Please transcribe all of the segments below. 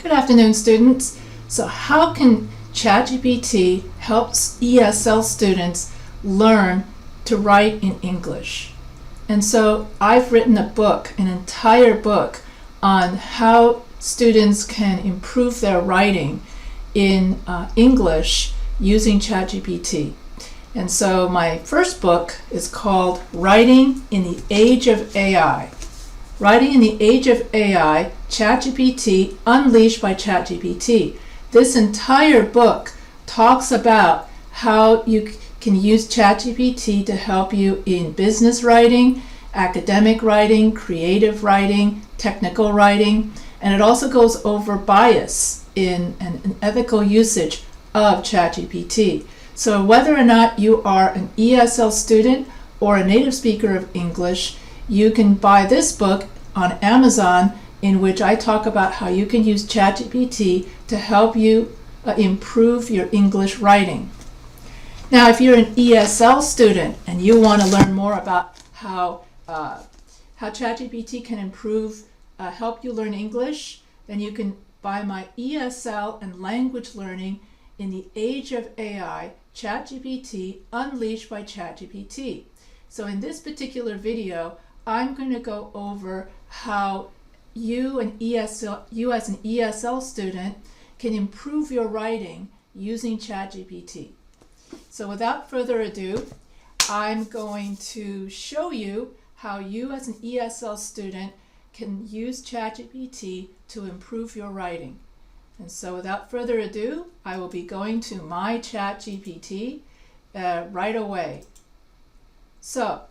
Good afternoon, students. So how can ChatGPT help ESL students learn to write in English? And so I've written a book, an entire book, on how students can improve their writing in English using ChatGPT. And so my first book is called Writing in the Age of AI. Writing in the Age of AI, ChatGPT Unleashed by ChatGPT. This entire book talks about how you can use ChatGPT to help you in business writing, academic writing, creative writing, technical writing, and it also goes over bias in an ethical usage of ChatGPT. So whether or not you are an ESL student or a native speaker of English, you can buy this book on Amazon, in which I talk about how you can use ChatGPT to help you improve your English writing. Now, if you're an ESL student and you want to learn more about how ChatGPT can help you learn English, then you can buy my ESL and Language Learning in the Age of AI, ChatGPT Unleashed by ChatGPT. So in this particular video, I'm going to go over how you as an ESL student can improve your writing using ChatGPT. So without further ado, I'm going to show you how you as an ESL student can use ChatGPT to improve your writing. And so without further ado, I will be going to my ChatGPT right away. So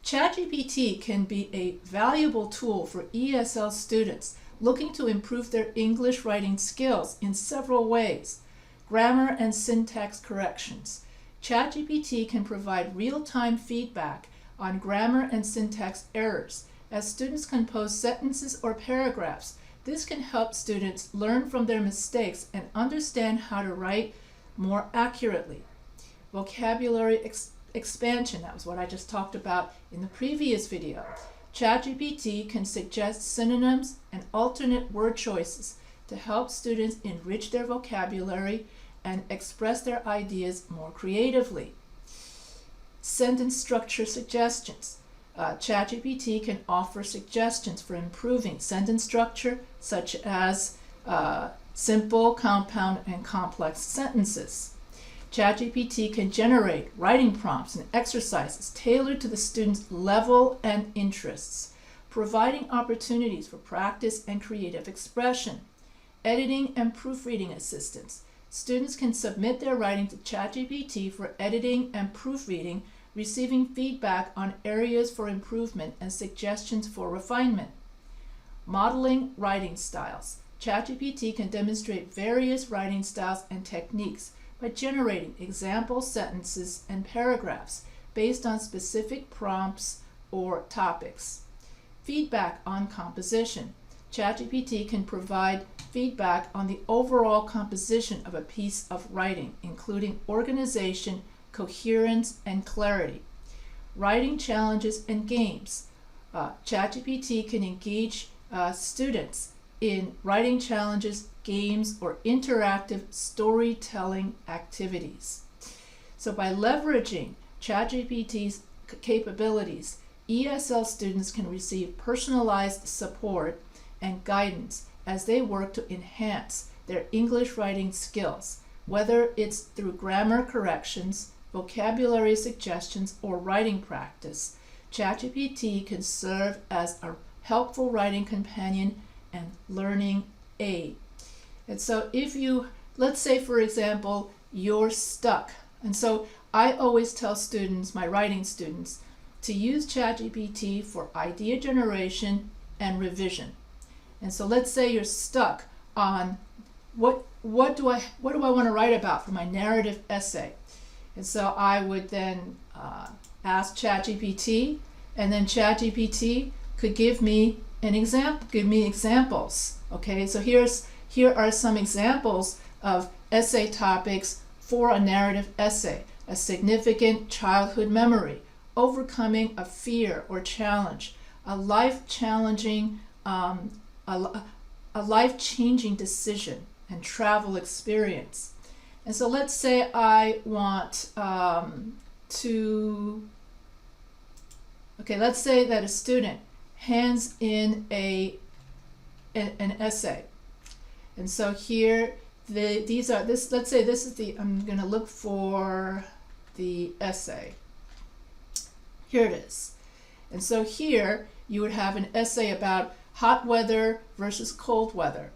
ChatGPT can be a valuable tool for ESL students looking to improve their English writing skills in several ways. Grammar and syntax corrections. ChatGPT can provide real-time feedback on grammar and syntax errors as students compose sentences or paragraphs. This can help students learn from their mistakes and understand how to write more accurately. Vocabulary expansion, that was what I just talked about in the previous video. ChatGPT can suggest synonyms and alternate word choices to help students enrich their vocabulary and express their ideas more creatively. Sentence structure suggestions. ChatGPT can offer suggestions for improving sentence structure, such as simple, compound, and complex sentences. ChatGPT can generate writing prompts and exercises tailored to the student's level and interests, providing opportunities for practice and creative expression. Editing and proofreading assistance. Students can submit their writing to ChatGPT for editing and proofreading, receiving feedback on areas for improvement and suggestions for refinement. Modeling writing styles. ChatGPT can demonstrate various writing styles and techniques by generating example sentences and paragraphs based on specific prompts or topics. Feedback on composition. ChatGPT can provide feedback on the overall composition of a piece of writing, including organization, coherence, and clarity. Writing challenges and games. ChatGPT can engage students in writing challenges, games, or interactive storytelling activities. So by leveraging ChatGPT's capabilities, ESL students can receive personalized support and guidance as they work to enhance their English writing skills, whether it's through grammar corrections, vocabulary suggestions, or writing practice. ChatGPT can serve as a helpful writing companion and learning aid. And so let's say for example, you're stuck. And so I always tell students, my writing students, to use ChatGPT for idea generation and revision. And so let's say you're stuck on what do I want to write about for my narrative essay. And so I would then ask ChatGPT, and then ChatGPT could give me examples. Okay, so here are some examples of essay topics for a narrative essay. A significant childhood memory, overcoming a fear or challenge, a life-challenging a life-changing decision and travel experience. And so let's say I want let's say that a student hands in an essay. And so here, let's say this is I'm going to look for the essay. Here it is. And so here you would have an essay about hot weather versus cold weather.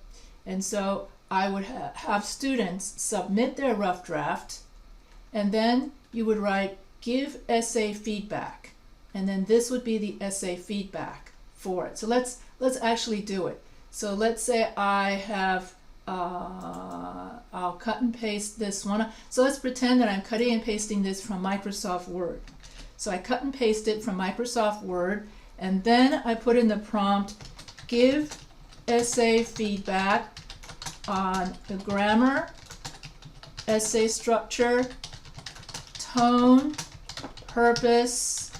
And so I would have students submit their rough draft, and then you would write, give essay feedback. And then this would be the essay feedback for it. So let's actually do it. So let's say I have, I'll cut and paste this one. So let's pretend that I'm cutting and pasting this from Microsoft Word. So I cut and paste it from Microsoft Word, and then I put in the prompt, give essay feedback on the grammar, essay structure, tone, purpose,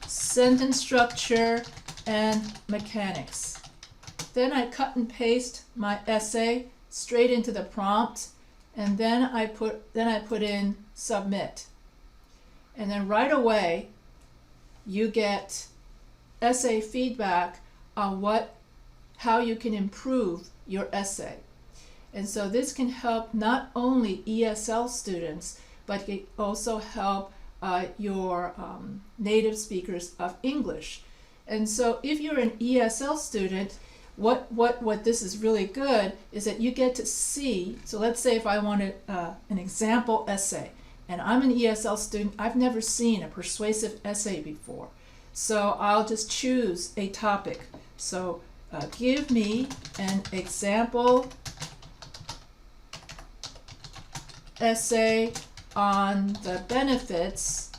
sentence structure, and mechanics. Then I cut and paste my essay straight into the prompt, and then I put in submit. And then right away you get essay feedback on how you can improve your essay. And so this can help not only ESL students, but it can also help your native speakers of English. And so if you're an ESL student, what this is really good is that you get to see, so let's say if I wanted an example essay, and I'm an ESL student, I've never seen a persuasive essay before. So I'll just choose a topic. So give me an example essay on the benefits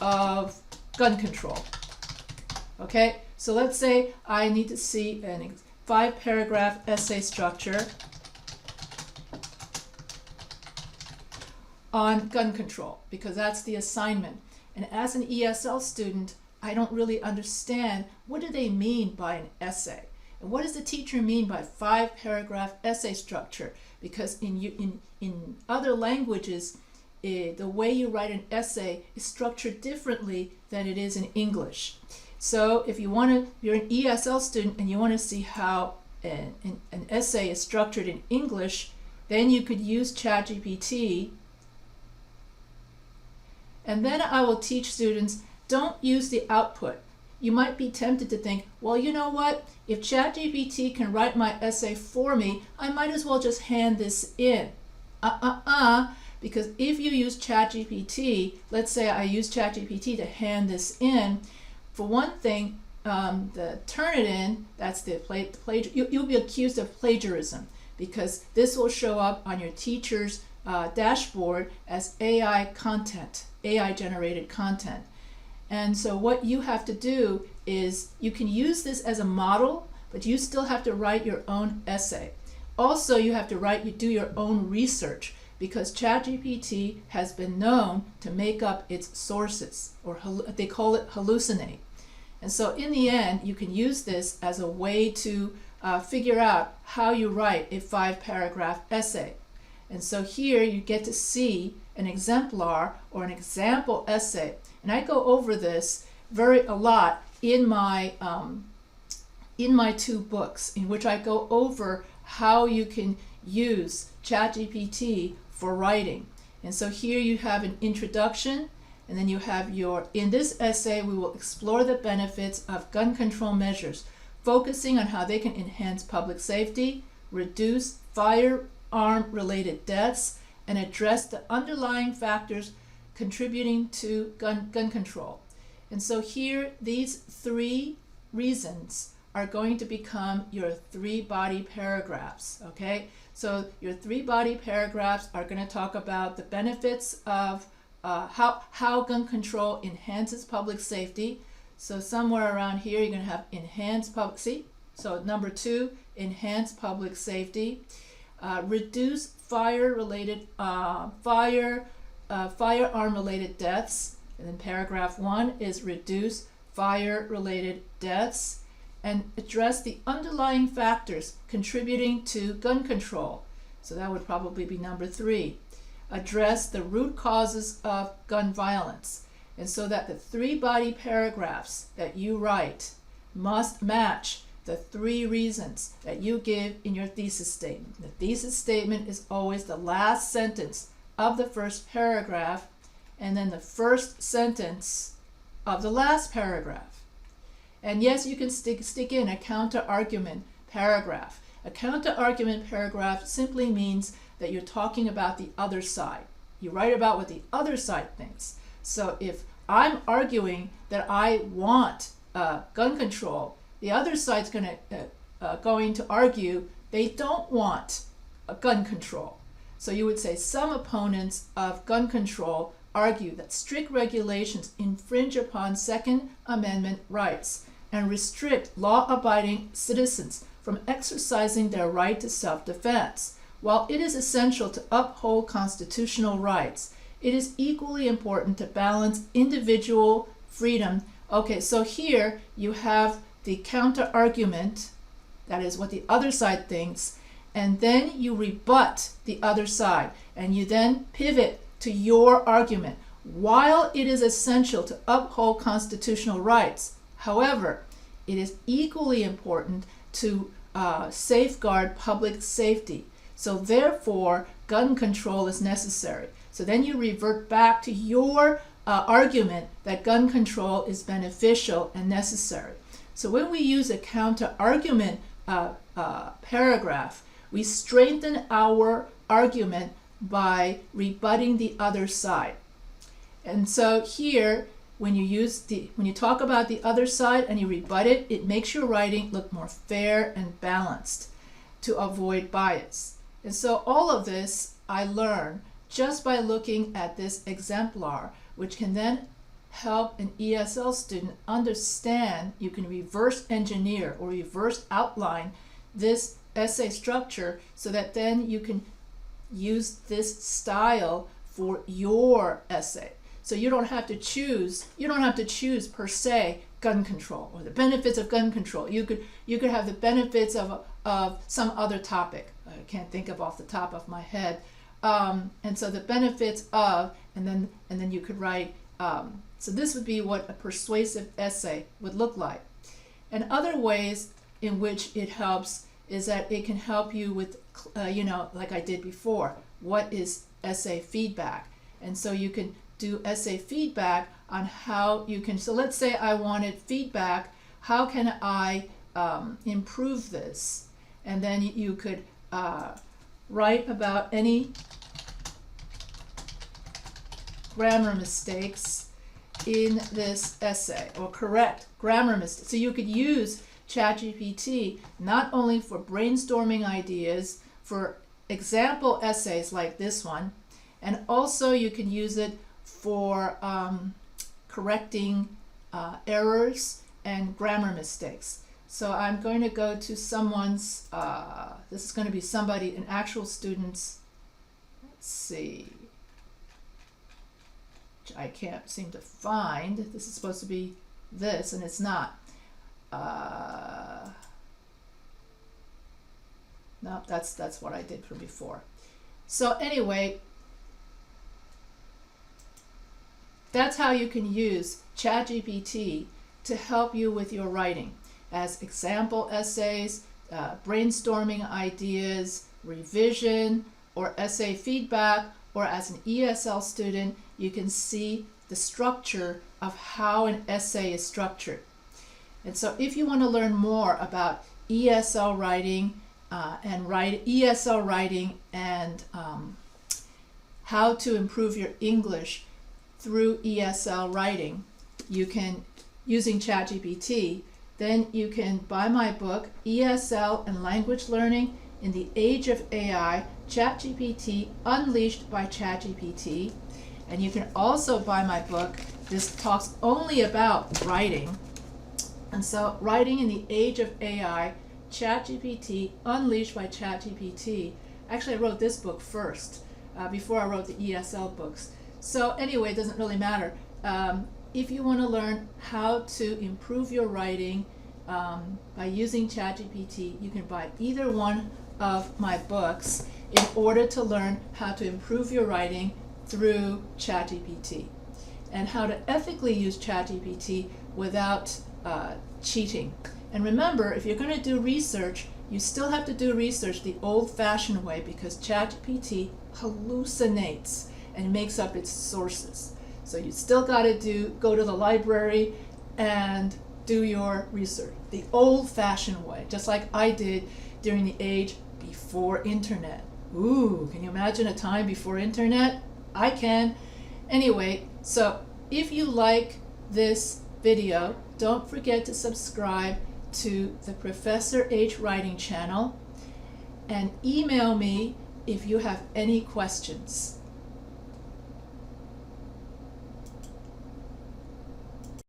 of gun control. Okay, so let's say I need to see a 5-paragraph essay structure on gun control, because that's the assignment. And as an ESL student, I don't really understand what do they mean by an essay, and what does the teacher mean by 5-paragraph essay structure, because in other languages the way you write an essay is structured differently than it is in English. So if you're an ESL student and you want to see how an essay is structured in English, then you could use ChatGPT. And then I will teach students, don't use the output. You might be tempted to think, well, you know what? If ChatGPT can write my essay for me, I might as well just hand this in. Because if you use ChatGPT, let's say I use ChatGPT to hand this in, for one thing, the Turnitin, that's the you'll be accused of plagiarism, because this will show up on your teacher's dashboard as AI content, AI generated content. And so what you have to do is you can use this as a model, but you still have to write your own essay. Also, you have to do your own research, because ChatGPT has been known to make up its sources, or they call it hallucinate. And so in the end, you can use this as a way to figure out how you write a 5-paragraph essay. And so here you get to see an exemplar or an example essay. And I go over this a lot in my 2 books, in which I go over how you can use ChatGPT for writing. And so here you have an introduction, and then you have in this essay we will explore the benefits of gun control measures, focusing on how they can enhance public safety, reduce firearm-related deaths, and address the underlying factors contributing to gun control. And so here, these 3 reasons are going to become your 3 body paragraphs, okay? So your 3 body paragraphs are going to talk about the benefits of how gun control enhances public safety. So somewhere around here, you're going to have enhance public safety. So number 2, enhance public safety. Reduce firearm-related deaths. And then paragraph 1 is reduce fire-related deaths. and address the underlying factors contributing to gun control. So that would probably be number 3. Address the root causes of gun violence. And so that the 3 body paragraphs that you write must match the 3 reasons that you give in your thesis statement. The thesis statement is always the last sentence of the first paragraph and then the first sentence of the last paragraph. And yes, you can stick in a counter-argument paragraph. A counter-argument paragraph simply means that you're talking about the other side. You write about what the other side thinks. So if I'm arguing that I want gun control, the other side's going to argue they don't want gun control. So you would say some opponents of gun control argue that strict regulations infringe upon Second Amendment rights and restrict law-abiding citizens from exercising their right to self-defense. While it is essential to uphold constitutional rights, it is equally important to balance individual freedom. Okay, so here you have the counter-argument, that is what the other side thinks, and then you rebut the other side, and you then pivot to your argument. While it is essential to uphold constitutional rights, however, it is equally important to safeguard public safety. So therefore, gun control is necessary. So then you revert back to your argument that gun control is beneficial and necessary. So when we use a counter-argument paragraph, we strengthen our argument by rebutting the other side. And so here, when you talk about the other side and you rebut it, it makes your writing look more fair and balanced to avoid bias. And so all of this I learned just by looking at this exemplar, which can then help an ESL student understand. You can reverse engineer or reverse outline this essay structure so that then you can use this style for your essay. So you don't have to choose per se gun control or the benefits of gun control. You could have the benefits of some other topic. I can't think of off the top of my head. And so the benefits of, and then you could write, so this would be what a persuasive essay would look like. And other ways in which it helps is that it can help you with, like I did before, what is essay feedback? And so you can do essay feedback on how you can, so let's say I wanted feedback, how can I improve this? And then you could write about any grammar mistakes in this essay, or correct grammar mistakes. So you could use ChatGPT not only for brainstorming ideas, for example essays like this one, and also you can use it for correcting errors and grammar mistakes. So I'm going to go to someone's, this is going to be somebody, an actual student's, let's see, which I can't seem to find. This is supposed to be this, and it's not. No, that's what I did from before. So anyway, that's how you can use ChatGPT to help you with your writing, as example essays, brainstorming ideas, revision, or essay feedback, or as an ESL student, you can see the structure of how an essay is structured. And so if you want to learn more about ESL writing and how to improve your English through ESL writing, you can, using ChatGPT, then you can buy my book, ESL and Language Learning in the Age of AI, ChatGPT Unleashed by ChatGPT. And you can also buy my book. This talks only about writing. And so, Writing in the Age of AI, ChatGPT Unleashed by ChatGPT. Actually, I wrote this book first, before I wrote the ESL books. So anyway, it doesn't really matter. If you want to learn how to improve your writing by using ChatGPT, you can buy either one of my books in order to learn how to improve your writing through ChatGPT and how to ethically use ChatGPT without cheating. And remember, if you're going to do research, you still have to do research the old-fashioned way because ChatGPT hallucinates and makes up its sources. So you still got to go to the library and do your research the old-fashioned way, just like I did during the age before internet. Ooh, can you imagine a time before internet? I can. Anyway, so if you like this video, don't forget to subscribe to the Professor H Writing channel and email me if you have any questions.